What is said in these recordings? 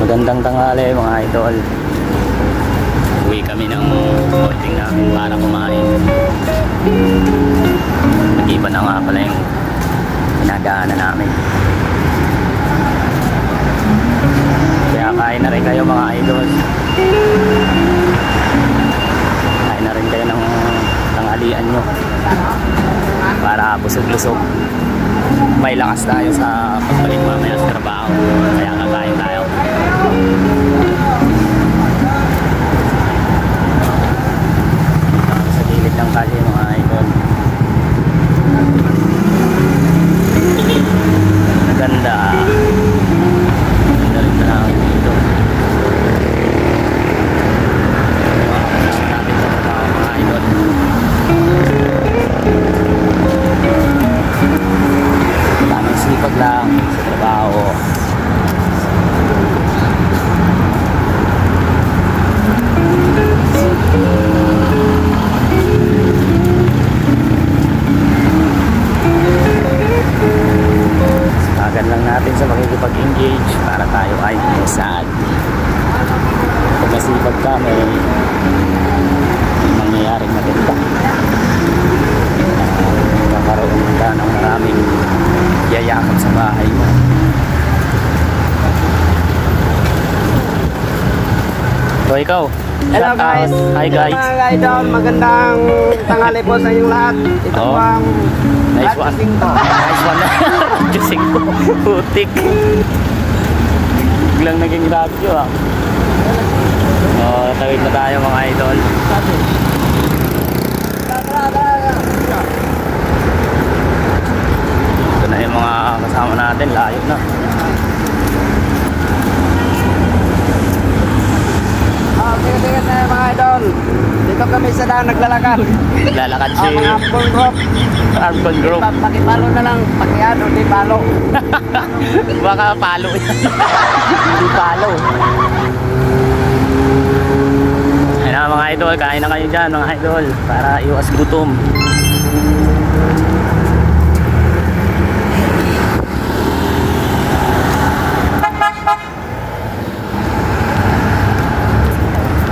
Magandang tanghali mga idol. Uwi kami ng outing namin para kumain. Nag-iba na nga pala yung pinagdaanan namin. Kaya kain na rin kayo mga idol. Kain na rin kayo ng tanghalian nyo para busog-lusog. May lakas tayo sa pagbalik mamaya sa trabaho. Kaya kakain tayo. Sa gilid ng kalye mga idol. Ganda. Ganda rin na namin dito. Natin sa trabaho mga idol. Tamang sipag lang sa trabaho. Sagan lang natin sa makikipag-engage para tayo ay masad. Kung masipag ka, may mangyayaring maganda. Kakaroon ka ng maraming yayakap sa bahay mo. So ikaw, hello guys. Hi guys. Mga idol, magandang tanghali po sa inyong lahat. Ito po ang nice one. Nice one. Jusing ko. Putik. Biglang naging radyo ah. Tawid na tayo mga idol. Ito na yung mga kasama natin. Layo na. Tingnan na mga idol. Dito kami sa daan naglalakad. Naglalakad si mga Arbon Group. Arbon Group. Pakipalo na lang. Pakiano, di palo. Baka palo. Hindi palo. Ayun na mga idol. Kain na kayo dyan mga idol. Para iwas gutom.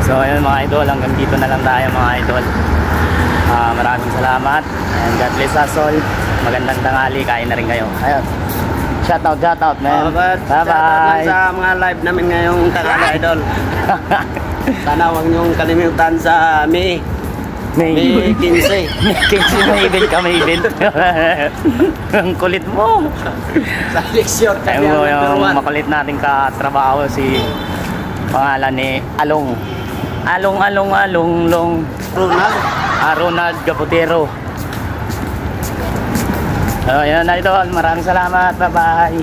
So ayun mga idol, hanggang dito na lang tayo mga idol. Maraming salamat and God bless us all. Magandang tanghali, kain na rin kayo. Ayun. Shout out man. Bye bye. Sa mga live namin ngayong tanghali idol. Sana huwag niyong kalimutan sa May 15. May 15 may event ka, may event. Ang kulit mo. Sa leksyon kami ang yung number 1. makulit nating katrabaho si pangalan ni Along Long Ronald Gapotero. Ayan na ito. Maraming salamat. Bye bye.